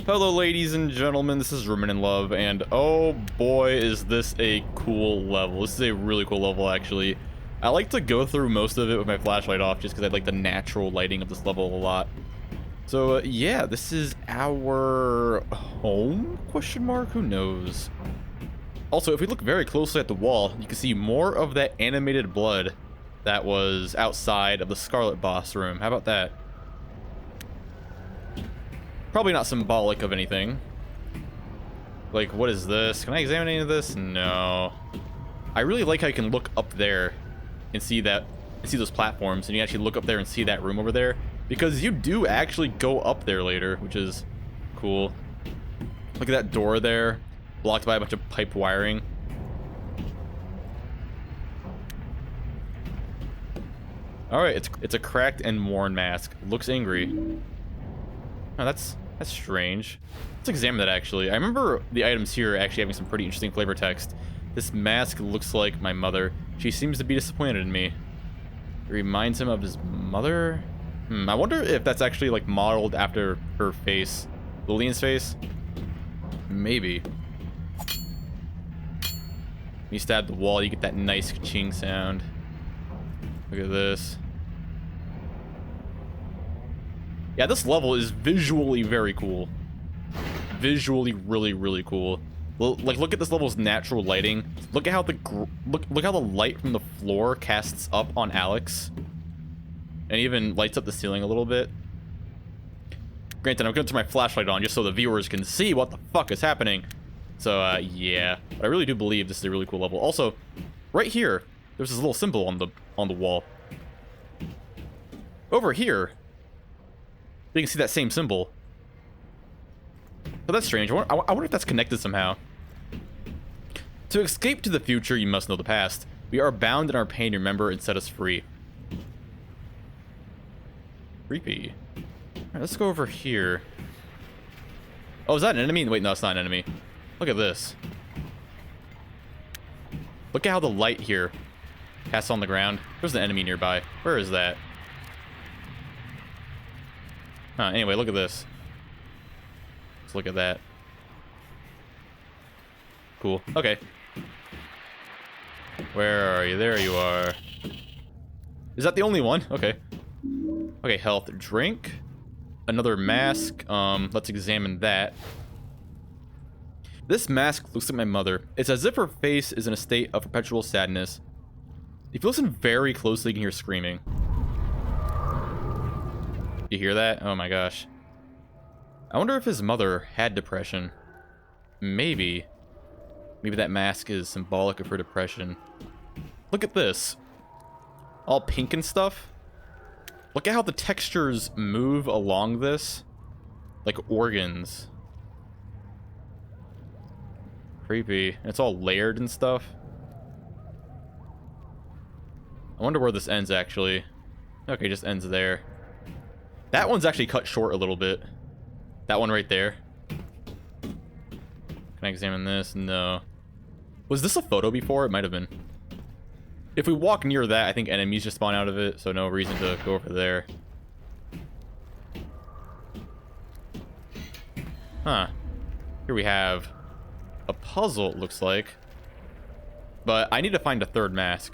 Hello ladies and gentlemen, this is Rumen in Love, and oh boy is this a cool level. This is a really cool level actually. I like to go through most of it with my flashlight off just because I like the natural lighting of this level a lot. So yeah, this is our home? Question mark? Who knows? Also, if we look very closely at the wall, you can see more of that animated blood that was outside of the Scarlet Boss room. How about that? Probably not symbolic of anything. Like, what is this? Can I examine any of this? No. I really like how you can look up there and see that, and see those platforms, and you actually look up there and see that room over there, because you do actually go up there later, which is cool. Look at that door there, blocked by a bunch of pipe wiring. All right, it's a cracked and worn mask. Looks angry. Oh, that's strange. Let's examine that actually. I remember the items here actually having some pretty interesting flavor text. This mask looks like my mother. She seems to be disappointed in me. It reminds him of his mother? I wonder if that's actually like modeled after her face. Lillian's face? Maybe. You stab the wall, you get that nice ka-ching sound. Look at this. Yeah, this level is visually very cool. Visually really, really cool. Like, look at this level's natural lighting. Look at how look how the light from the floor casts up on Alex, and even lights up the ceiling a little bit. Granted, I'm going to turn my flashlight on just so the viewers can see what the fuck is happening. So, yeah, but I really do believe this is a really cool level. Also, right here, there's this little symbol on the wall. Over here, you can see that same symbol. But that's strange. I wonder if that's connected somehow. To escape to the future, you must know the past. We are bound in our pain, remember, and set us free. Creepy. Alright, let's go over here. Oh, is that an enemy? Wait, no, it's not an enemy. Look at this. Look at how the light here casts on the ground. There's an enemy nearby. Where is that? Huh, anyway, look at this. Let's look at that. Cool. Okay. Where are you? There you are. Is that the only one? Okay. Okay, health. Drink. Another mask. Let's examine that. This mask looks like my mother. It's as if her face is in a state of perpetual sadness. If you listen very closely, you can hear screaming. You hear that? Oh my gosh. I wonder if his mother had depression. Maybe. Maybe that mask is symbolic of her depression. Look at this. All pink and stuff. Look at how the textures move along this. Like organs. Creepy. It's all layered and stuff. I wonder where this ends actually. Okay, just ends there. That one's actually cut short a little bit. That one right there. Can I examine this? No. Was this a photo before? It might have been. If we walk near that, I think enemies just spawn out of it, so no reason to go over there. Huh. Here we have a puzzle, it looks like. But I need to find a third mask.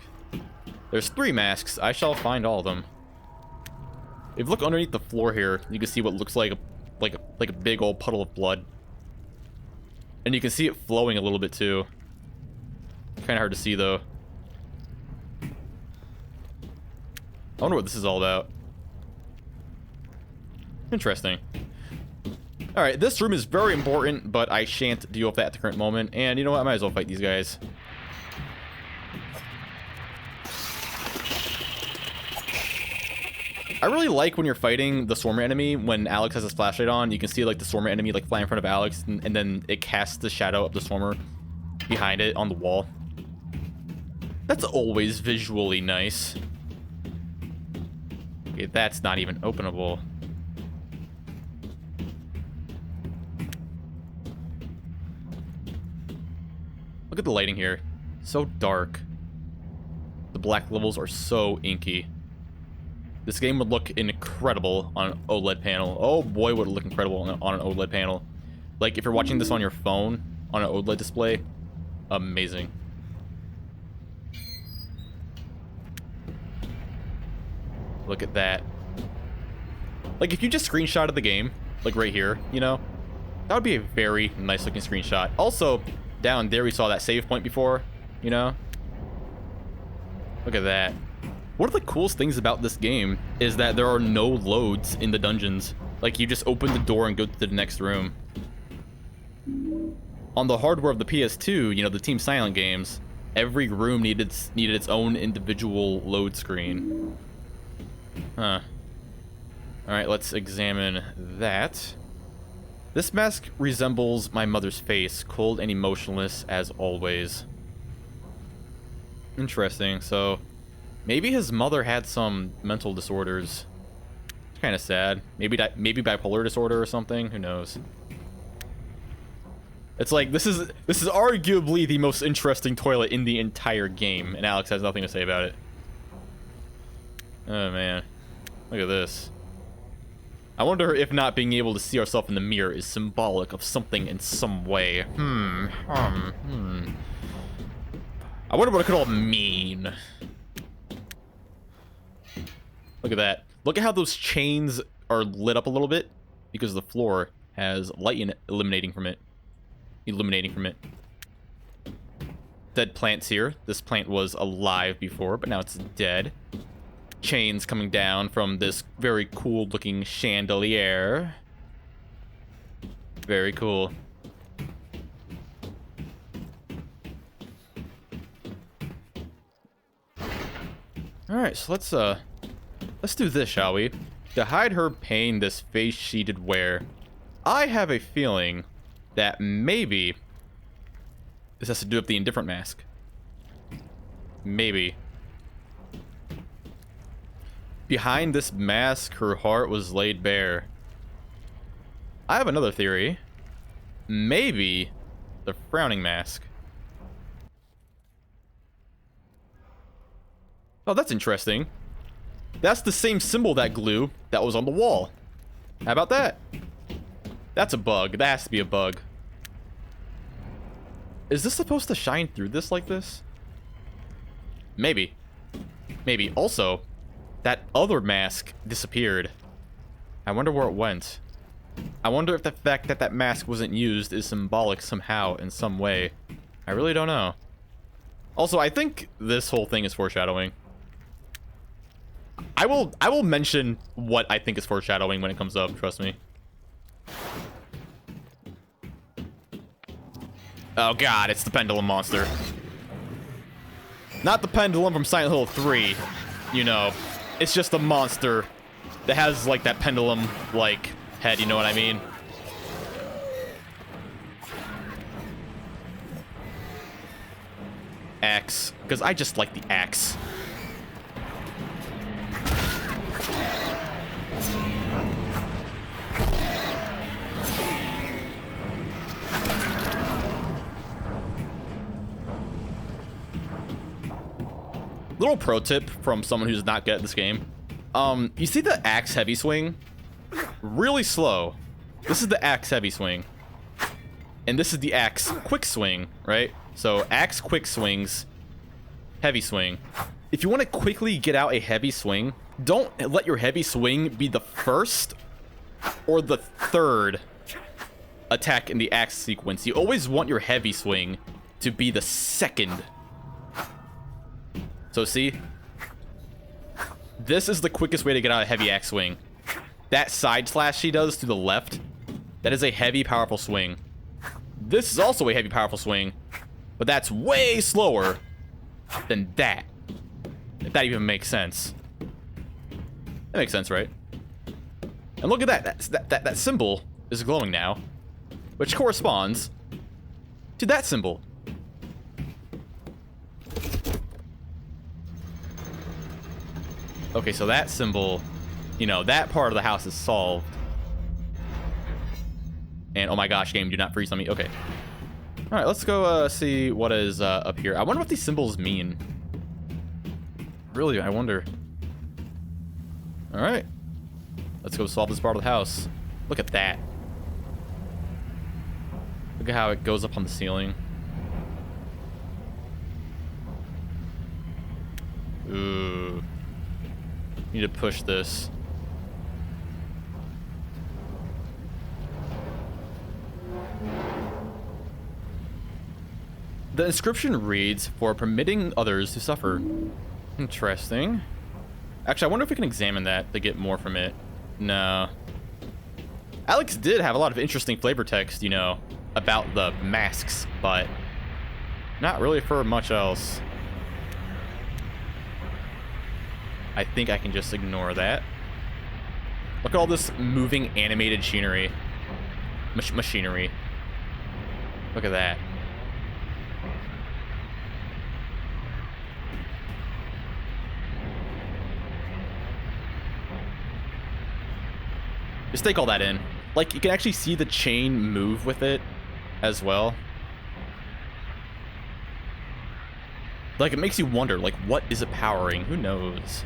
There's 3 masks. I shall find all of them. If you look underneath the floor here, you can see what looks like a big old puddle of blood. And you can see it flowing a little bit too. Kind of hard to see though. I wonder what this is all about. Interesting. Alright, this room is very important, but I shan't deal with that at the current moment. And you know what? I might as well fight these guys. I really like when you're fighting the Stormer enemy, when Alex has his flashlight on, you can see like the Stormer enemy like fly in front of Alex, and then it casts the shadow of the Stormer behind it on the wall. That's always visually nice. Okay, that's not even openable. Look at the lighting here. So dark. The black levels are so inky. This game would look incredible on an OLED panel. Oh boy, would it look incredible on an OLED panel. Like, if you're watching this on your phone, on an OLED display, amazing. Look at that. Like, if you just screenshotted the game, like right here, you know, that would be a very nice looking screenshot. Also, down there we saw that save point before, you know? Look at that. One of the coolest things about this game is that there are no loads in the dungeons. Like, you just open the door and go to the next room. On the hardware of the PS2, you know, the Team Silent games, every room needed its own individual load screen. Huh. Alright, let's examine that. This mask resembles my mother's face, cold and emotionless as always. Interesting, so maybe his mother had some mental disorders. It's kind of sad. Maybe bipolar disorder or something, who knows. It's like, this is arguably the most interesting toilet in the entire game, and Alex has nothing to say about it. Oh man, look at this. I wonder if not being able to see ourselves in the mirror is symbolic of something in some way. I wonder what it could all mean. Look at that. Look at how those chains are lit up a little bit because the floor has light in it, illuminating from it. Dead plants here. This plant was alive before, but now it's dead. Chains coming down from this very cool looking chandelier. Very cool. Alright, so let's do this, shall we? To hide her pain, this face she did wear. I have a feeling that maybe this has to do with the indifferent mask. Maybe. Behind this mask, her heart was laid bare. I have another theory. Maybe the frowning mask. Oh, that's interesting. That's the same symbol, that glue, that was on the wall. How about that? That's a bug. That has to be a bug. Is this supposed to shine through this like this? Maybe. Maybe. Also, that other mask disappeared. I wonder where it went. I wonder if the fact that that mask wasn't used is symbolic somehow, in some way. I really don't know. Also, I think this whole thing is foreshadowing. I will mention what I think is foreshadowing when it comes up, trust me. Oh god, it's the pendulum monster. Not the pendulum from Silent Hill 3, you know. It's just a monster that has, like, that pendulum-like head, you know what I mean? Axe, because I just like the axe. Little pro tip from someone who's not good at this game. You see the axe heavy swing? Really slow. This is the axe heavy swing. And this is the axe quick swing, right? So axe quick swings, heavy swing. If you want to quickly get out a heavy swing, don't let your heavy swing be the first or the third attack in the axe sequence. You always want your heavy swing to be the second. So see, this is the quickest way to get out a heavy axe swing. That side slash she does to the left, that is a heavy, powerful swing. This is also a heavy, powerful swing, but that's way slower than that. If that even makes sense. That makes sense, right? And look at that. That symbol is glowing now, which corresponds to that symbol. Okay, so that symbol, you know, that part of the house is solved. And oh my gosh, game, do not freeze on me. Okay. All right, let's go see what is up here. I wonder what these symbols mean. Really, I wonder. All right. Let's go solve this part of the house. Look at that. Look at how it goes up on the ceiling. Ooh. Need to push this. The inscription reads, "For permitting others to suffer." Interesting. Actually, I wonder if we can examine that to get more from it. No. Alex did have a lot of interesting flavor text, you know, about the masks, but not really for much else. I think I can just ignore that. Look at all this moving animated machinery. Machinery. Look at that. Just take all that in. Like, you can actually see the chain move with it as well. Like, it makes you wonder, like, what is it powering? Who knows?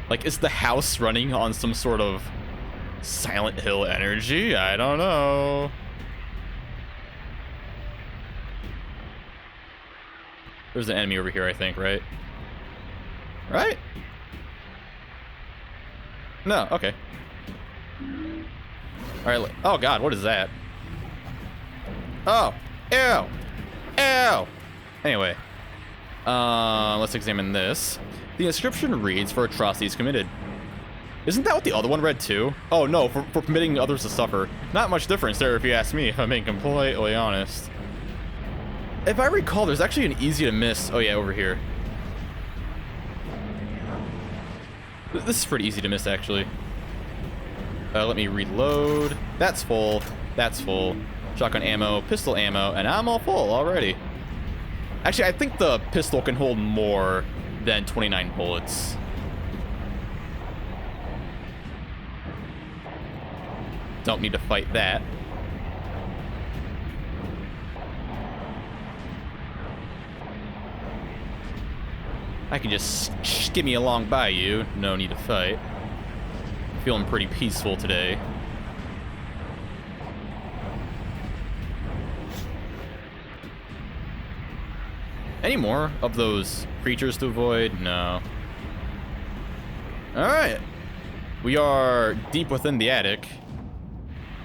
Like, is the house running on some sort of Silent Hill energy? I don't know. There's an enemy over here, I think, right? Right? No, okay. Alright, oh god, what is that? Oh, ew! Ew! Anyway. Let's examine this. The inscription reads, "For atrocities committed." Isn't that what the other one read too? Oh no, for permitting others to suffer. Not much difference there if you ask me, if I'm being completely honest. If I recall, there's actually an easy to miss. Oh yeah, over here. This is pretty easy to miss, actually. Let me reload. That's full. That's full. Shotgun ammo, pistol ammo, and I'm all full already. Actually, I think the pistol can hold more than 29 bullets. Don't need to fight that. I can just skimmy along by you. No need to fight. Feeling pretty peaceful today. Any more of those creatures to avoid? No. Alright. We are deep within the attic.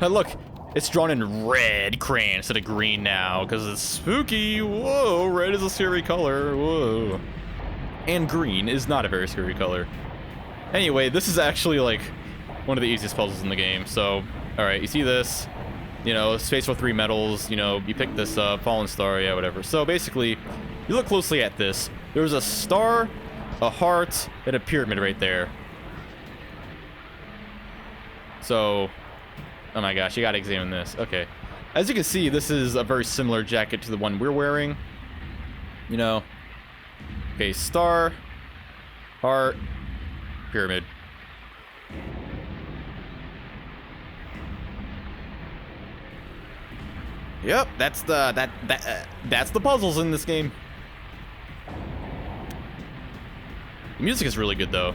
Hey, look, it's drawn in red crayon instead of green now, because it's spooky. Whoa, red is a scary color. Whoa. And green is not a very scary color. Anyway, this is actually like one of the easiest puzzles in the game. So, alright, you see this, you know, space for 3 medals, you know, you pick this up, fallen star, yeah, whatever. So basically, you look closely at this, there's a star, a heart, and a pyramid right there. So, oh my gosh, you gotta examine this. Okay. As you can see, this is a very similar jacket to the one we're wearing. You know. Okay, star, heart, pyramid. Yep, that's the puzzles in this game. The music is really good though.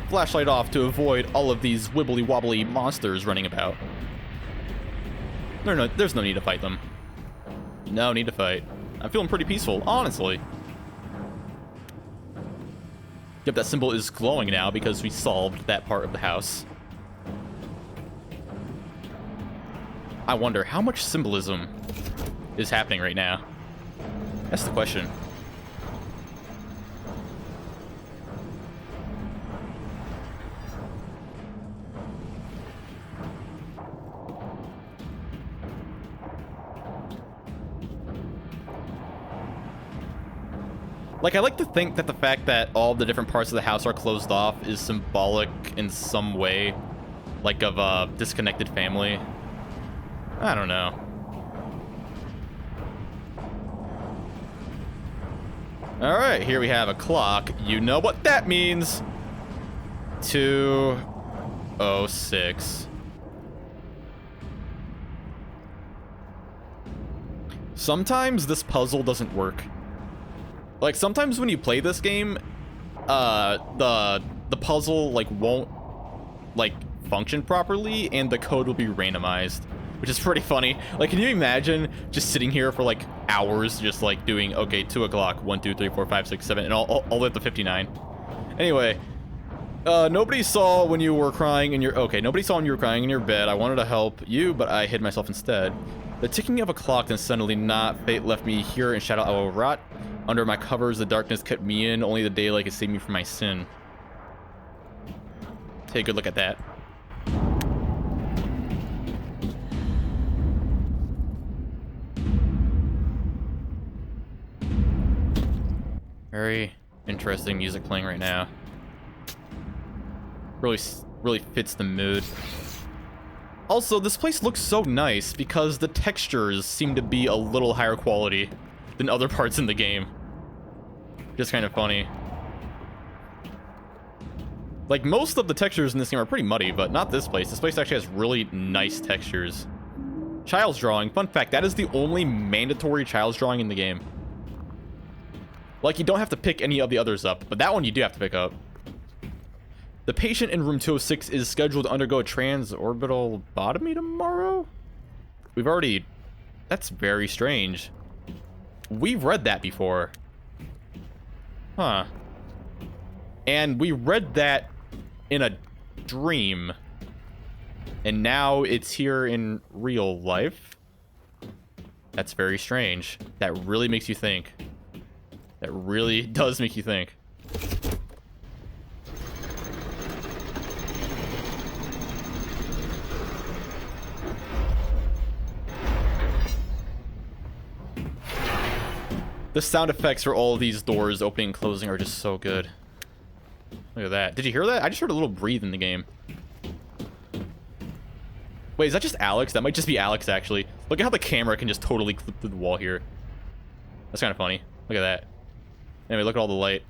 Flashlight off to avoid all of these wibbly wobbly monsters running about. There's no need to fight them. No need to fight. I'm feeling pretty peaceful, honestly. Yep, that symbol is glowing now because we solved that part of the house. I wonder how much symbolism is happening right now. That's the question. Like, I like to think that the fact that all the different parts of the house are closed off is symbolic in some way, like of a disconnected family. I don't know. All right, here we have a clock. You know what that means. 2:06. Sometimes this puzzle doesn't work. Like, sometimes when you play this game, the the puzzle like won't like function properly, and the code will be randomized, which is pretty funny. Like, can you imagine just sitting here for like hours, just like doing, okay, 2 o'clock, 1, 2, 3, 4, 5, 6, 7, and all the way up to 59. Anyway, nobody saw when you were crying in your, nobody saw when you were crying in your bed. I wanted to help you, but I hid myself instead. The ticking of a clock, then suddenly not. Fate left me here in shadow. I will rot. Under my covers, the darkness kept me in. Only the daylight could save me from my sin. Take a good look at that. Very interesting music playing right now. Really fits the mood. Also, this place looks so nice because the textures seem to be a little higher quality than other parts in the game. Just kind of funny. Like, most of the textures in this game are pretty muddy, but not this place. This place actually has really nice textures. Child's drawing. Fun fact, that is the only mandatory child's drawing in the game. Like, you don't have to pick any of the others up, but that one you do have to pick up. The patient in room 206 is scheduled to undergo a transorbital lobotomy tomorrow? We've already... That's very strange. We've read that before. Huh. And we read that in a dream. And now it's here in real life. That's very strange. That really makes you think. That really does make you think. The sound effects for all of these doors opening and closing are just so good. Look at that. Did you hear that? I just heard a little breathe in the game. Wait, is that just Alex? That might just be Alex, actually. Look at how the camera can just totally clip through the wall here. That's kind of funny. Look at that. Anyway, look at all the light.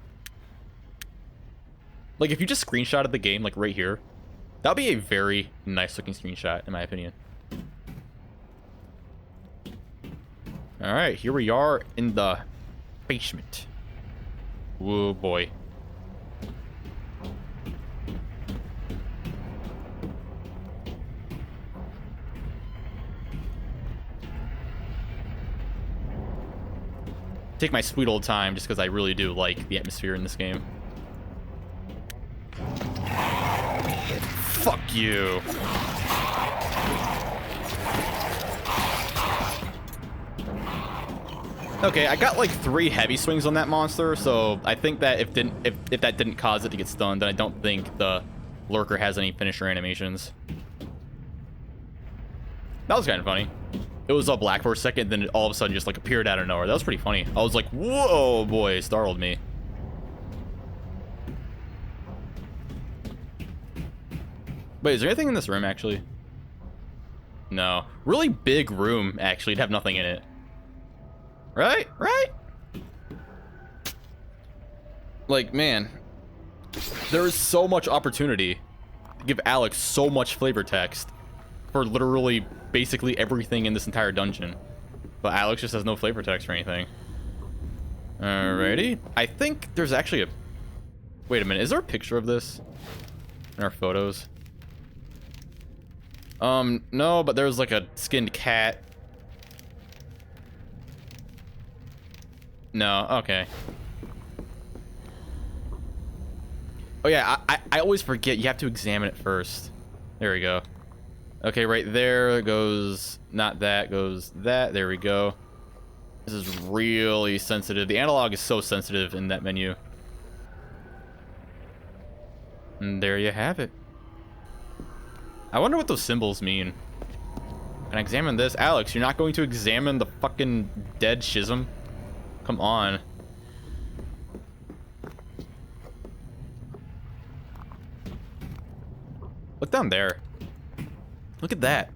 Like, if you just screenshotted the game, like, right here, that would be a very nice-looking screenshot, in my opinion. Alright, here we are in the basement. Whoa, boy. Take my sweet old time just because I really do like the atmosphere in this game. Fuck you. Okay, I got like 3 heavy swings on that monster, so I think that if that didn't cause it to get stunned, then I don't think the lurker has any finisher animations. That was kind of funny. It was all black for a second, then it all of a sudden just like appeared out of nowhere. That was pretty funny. I was like, whoa, boy, it startled me. Wait, is there anything in this room, actually? No. Really big room, actually. It'd have nothing in it. Right? Right? Like, man. There is so much opportunity to give Alex so much flavor text for literally basically everything in this entire dungeon. But Alex just has no flavor text or anything. Alrighty. I think there's actually a... Wait a minute. Is there a picture of this in our photos? No, but there's like a skinned cat. No, okay. Oh yeah, I always forget you have to examine it first. There we go. Okay, right there goes not that, goes that. There we go. This is really sensitive. The analog is so sensitive in that menu. And there you have it. I wonder what those symbols mean. Can I examine this? Alex, you're not going to examine the fucking dead schism? Come on. Look down there. Look at that.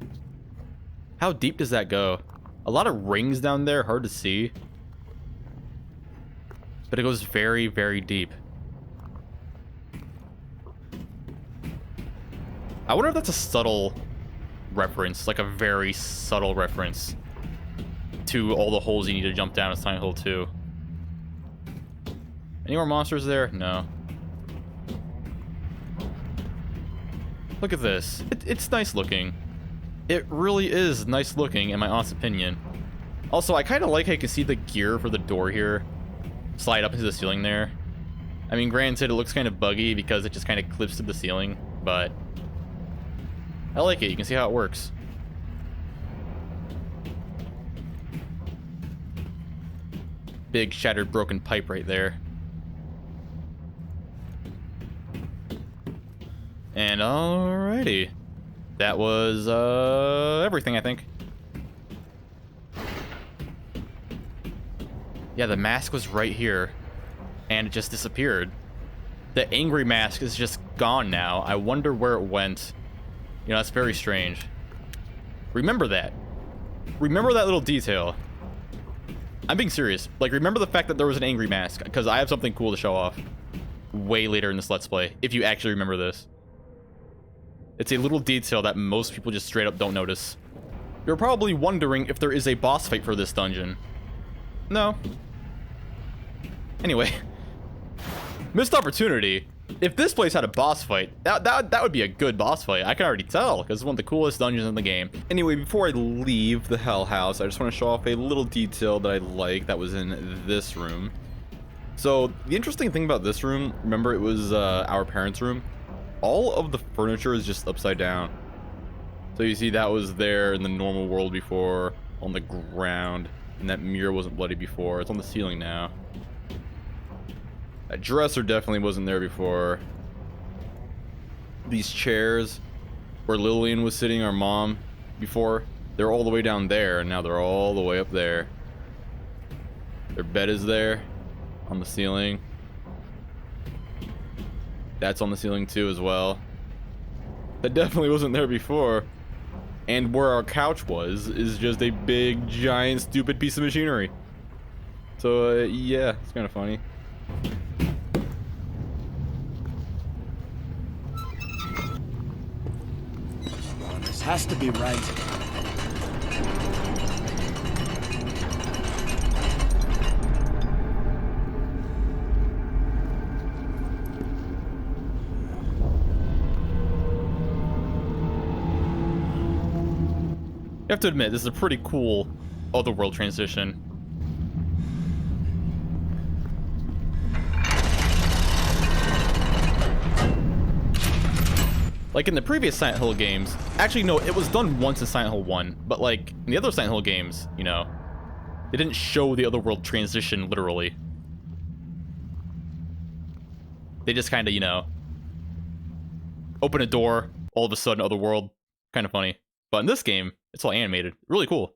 How deep does that go? A lot of rings down there, hard to see. But it goes very, very deep. I wonder if that's a subtle reference, like a very subtle reference to all the holes you need to jump down in Silent Hill 2. Any more monsters there? No. Look at this. It's nice looking. It really is nice looking, in my honest opinion. Also, I kind of like how you can see the gear for the door here slide up into the ceiling there. I mean, granted, it looks kind of buggy because it just kind of clips to the ceiling, but I like it. You can see how it works. Big shattered broken pipe right there. And alrighty. That was everything, I think. Yeah, the mask was right here, and it just disappeared. The angry mask is just gone now. I wonder where it went. You know, that's very strange. Remember that. Remember that little detail. I'm being serious. Like, remember the fact that there was an angry mask, because I have something cool to show off way later in this Let's Play, if you actually remember this. It's a little detail that most people just straight up don't notice. You're probably wondering if there is a boss fight for this dungeon. No. Anyway. Missed opportunity. If this place had a boss fight, that would be a good boss fight. I can already tell, because it's one of the coolest dungeons in the game. Anyway, before I leave the Hell House, I just want to show off a little detail that I like that was in this room. So, the interesting thing about this room, remember it was our parents' room? All of the furniture is just upside down. So you see that was there in the normal world before, on the ground, and that mirror wasn't bloody before. It's on the ceiling now. That dresser definitely wasn't there before. These chairs where Lillian was sitting, our mom, before, they're all the way down there, and now they're all the way up there. Their bed is there on the ceiling. That's on the ceiling too as well. That definitely wasn't there before. And where our couch was is just a big, giant, stupid piece of machinery. So yeah, it's kind of funny. Come on, this has to be right. You have to admit, this is a pretty cool Otherworld transition. Like in the previous Silent Hill games, actually no, it was done once in Silent Hill 1, but like in the other Silent Hill games, you know, they didn't show the Otherworld transition literally. They just kind of, you know, open a door, all of a sudden Otherworld, kind of funny. But in this game, it's all animated. Really cool.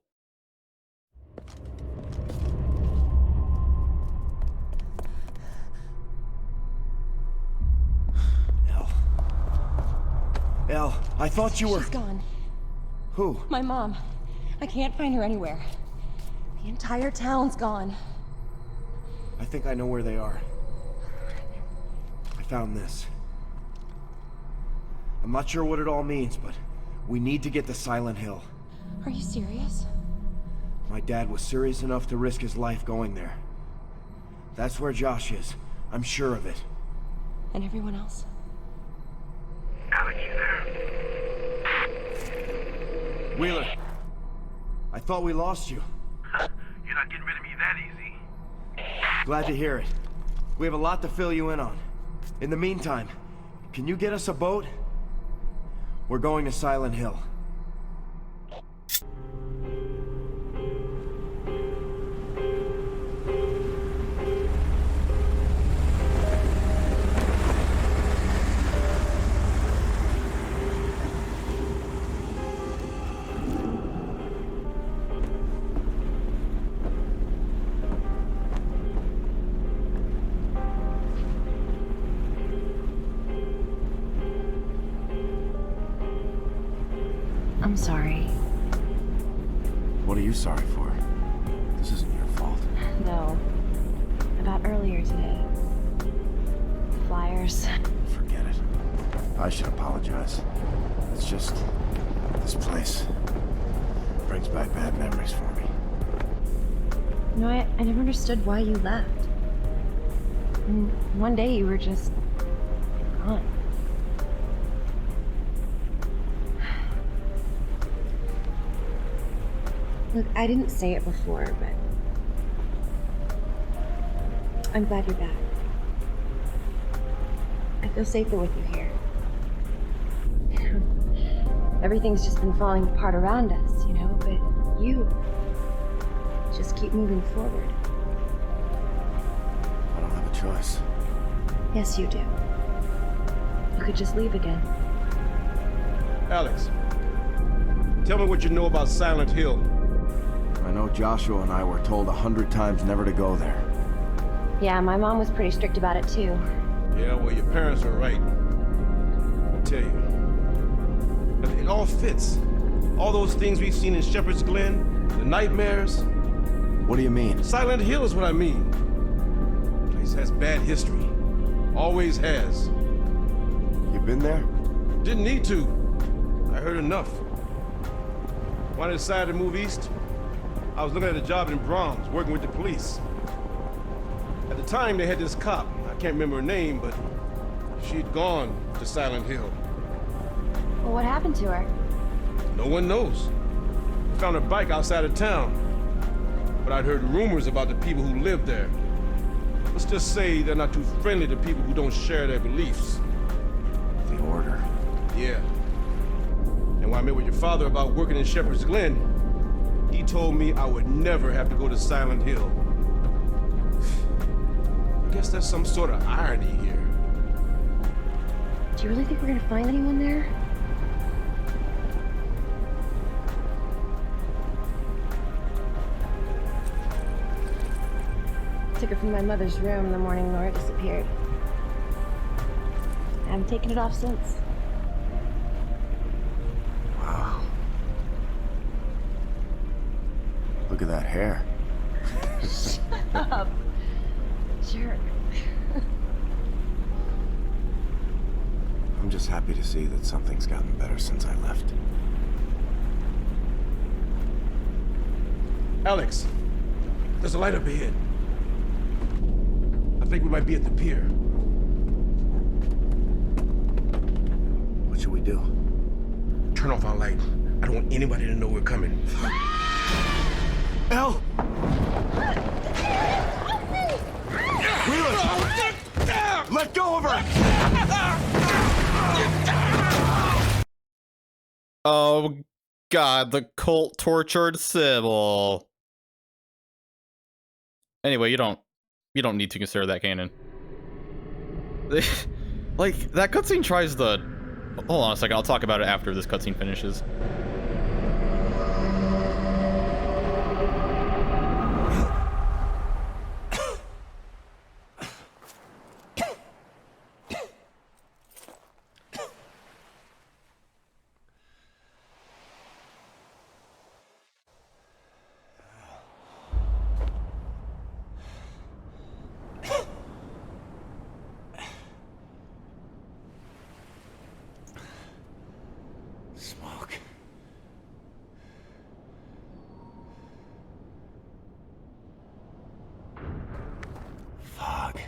Elle, I thought you were... She's gone. Who? My mom. I can't find her anywhere. The entire town's gone. I think I know where they are. I found this. I'm not sure what it all means, but we need to get to Silent Hill. Are you serious? My dad was serious enough to risk his life going there. That's where Josh is. I'm sure of it. And everyone else? Alex, you there? Wheeler, I thought we lost you. You're not getting rid of me that easy. Glad to hear it. We have a lot to fill you in on. In the meantime, can you get us a boat? We're going to Silent Hill. I'm sorry. What are you sorry for? This isn't your fault. No. About earlier today. Flyers. Forget it. I should apologize. It's just... this place brings back bad memories for me. You know, I never understood why you left. And one day you were just gone. Look, I didn't say it before, but I'm glad you're back. I feel safer with you here. Everything's just been falling apart around us, you know, but you just keep moving forward. I don't have a choice. Yes, you do. You could just leave again. Alex, tell me what you know about Silent Hill. I know Joshua and I were told 100 times never to go there. Yeah, my mom was pretty strict about it too. Yeah, well, your parents are right. I'll tell you. It all fits. All those things we've seen in Shepherd's Glen, the nightmares. What do you mean? Silent Hill is what I mean. The place has bad history. Always has. You been there? Didn't need to. I heard enough. When I decided to move east, I was looking at a job in Bronx, working with the police. At the time, they had this cop. I can't remember her name, but she'd gone to Silent Hill. Well, what happened to her? No one knows. We found her bike outside of town. But I'd heard rumors about the people who lived there. Let's just say they're not too friendly to people who don't share their beliefs. The Order. Yeah. And when I met with your father about working in Shepherd's Glen, he told me I would never have to go to Silent Hill. I guess there's some sort of irony here. Do you really think we're gonna find anyone there? Took her from my mother's room the morning Laura disappeared. I haven't taken it off since. Wow. Look at that hair. Up. Jerk. I'm just happy to see that something's gotten better since I left. Alex, there's a light up ahead. I think we might be at the pier. What should we do? Turn off our light. I don't want anybody to know we're coming. Elle! Wheeler! Let go of her! Oh god, the cult tortured Sybil. Anyway, you don't need to consider that canon. Like, that cutscene tries to... Hold on a second, I'll talk about it after this cutscene finishes. Smoke. Fog.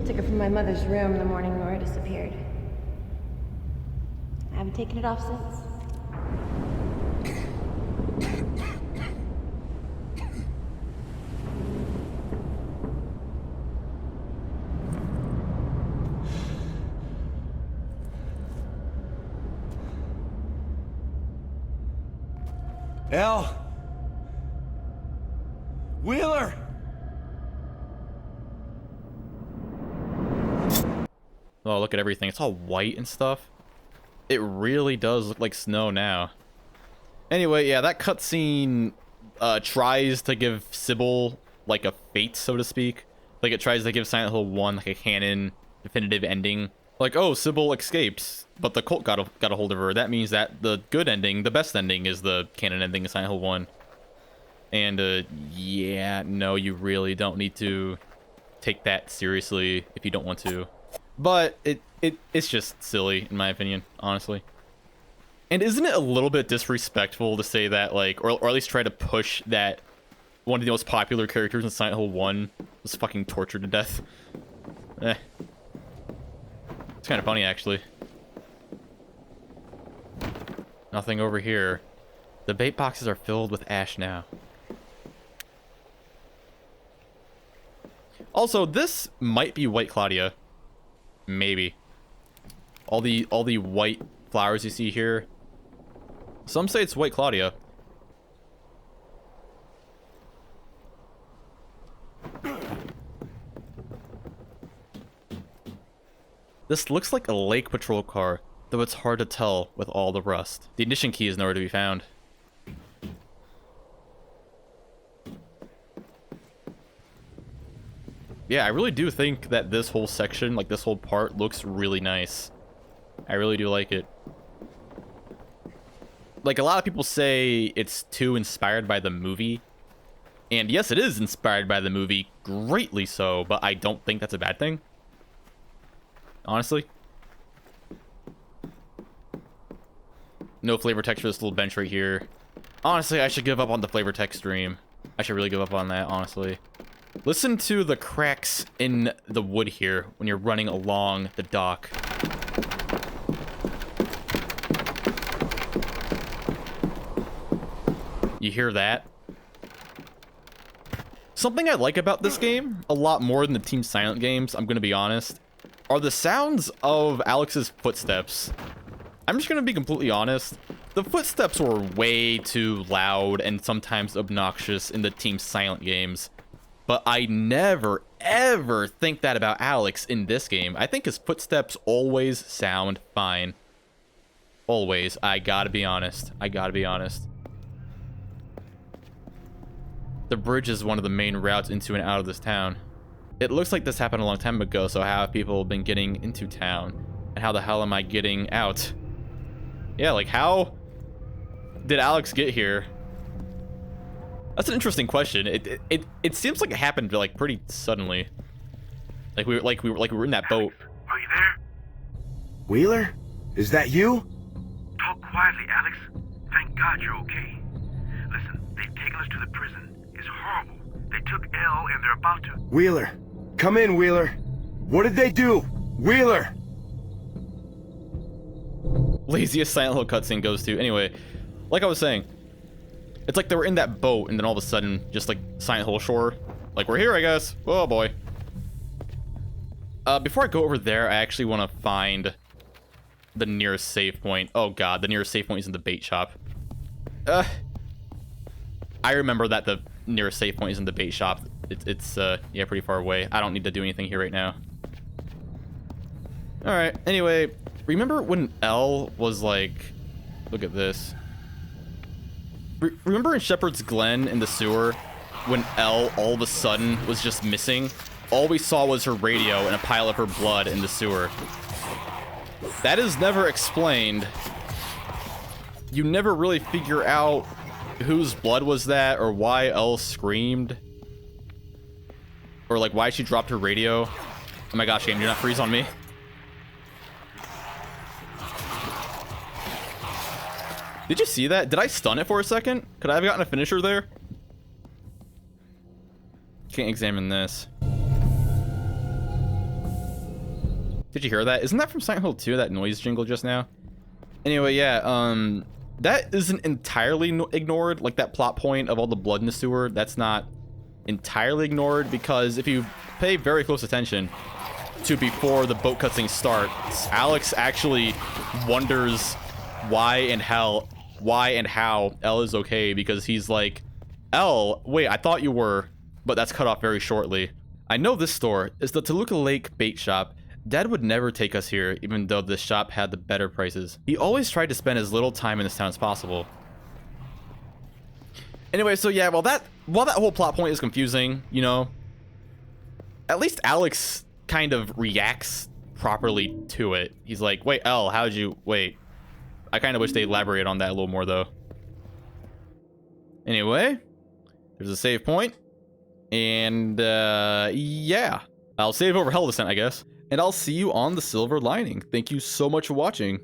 Took her from my mother's room the morning Laura disappeared. I haven't taken it off since. Elle! Wheeler! Oh, look at everything. It's all white and stuff. It really does look like snow now. Anyway, yeah, that cutscene tries to give Sybil, like, a fate, so to speak. Like, it tries to give Silent Hill 1, like, a canon, definitive ending. Like, oh, Sybil escaped, but the cult got a hold of her. That means that the good ending, the best ending, is the canon ending of Silent Hill 1. And, yeah, no, you really don't need to take that seriously if you don't want to. But it's just silly, in my opinion, honestly. And isn't it a little bit disrespectful to say that, like, or at least try to push that one of the most popular characters in Silent Hill 1 was fucking tortured to death? Eh. It's kind of funny, actually. Nothing over here. The bait boxes are filled with ash now. Also, this might be White Claudia. Maybe. All the white flowers you see here. Some say it's White Claudia. This looks like a lake patrol car, though it's hard to tell with all the rust. The ignition key is nowhere to be found. Yeah, I really do think that this whole section, like this whole part, looks really nice. I really do like it. Like, a lot of people say it's too inspired by the movie. And yes, it is inspired by the movie, greatly so, but I don't think that's a bad thing. Honestly. No flavor text for this little bench right here. Honestly, I should give up on the flavor text stream. I should really give up on that, honestly. Listen to the cracks in the wood here when you're running along the dock. You hear that? Something I like about this game, a lot more than the Team Silent games, I'm gonna be honest, are the sounds of Alex's footsteps. I'm just gonna be completely honest. The footsteps were way too loud and sometimes obnoxious in the Team Silent games. But I never, ever think that about Alex in this game. I think his footsteps always sound fine. Always. I gotta be honest. I gotta be honest. The bridge is one of the main routes into and out of this town. It looks like this happened a long time ago, so how have people been getting into town? And how the hell am I getting out? Yeah, like, how did Alex get here? That's an interesting question. It seems like it happened like pretty suddenly. Like we were in that boat. Are you there? Wheeler? Is that you? Talk quietly, Alex. Thank God you're okay. Listen, they've taken us to the prison. It's horrible. They took Elle and they're about to... Wheeler. Come in, Wheeler. What did they do? Wheeler! Laziest Silent Hill cutscene goes to. Anyway, like I was saying, it's like they were in that boat and then all of a sudden, just like Silent Hill shore. Like, we're here, I guess. Oh boy. Before I go over there, I actually want to find the nearest save point. Oh god, the nearest save point is in the bait shop. I remember that the nearest save point is in the bait shop. It's yeah, pretty far away. I don't need to do anything here right now. Alright, anyway, remember when Elle was like... Look at this. Remember in Shepherd's Glen in the sewer, when Elle all of a sudden was just missing? All we saw was her radio and a pile of her blood in the sewer. That is never explained. You never really figure out whose blood was that, or why Elle screamed. Or like why she dropped her radio. Oh my gosh, game, do not freeze on me. Did you see that? Did I stun it for a second? Could I have gotten a finisher there? Can't examine this. Did you hear that? Isn't that from Silent Hill 2, that noise jingle just now? Anyway, yeah, that isn't entirely ignored. Like that plot point of all the blood in the sewer, that's not entirely ignored, because if you pay very close attention to before the boat cutscene starts, Alex actually wonders why and how Elle is okay, because he's like, Elle, wait, I thought you were, but that's cut off very shortly. I know this store is the Toluca Lake bait shop. Dad would never take us here, even though this shop had the better prices. He always tried to spend as little time in this town as possible. Anyway, so yeah, while that whole plot point is confusing, you know, at least Alex kind of reacts properly to it. He's like, wait, Elle, how'd you... Wait. I kind of wish they elaborated on that a little more, though. Anyway, there's a save point. And, yeah. I'll save over Hell Descent, I guess. And I'll see you on the Silver Lining. Thank you so much for watching.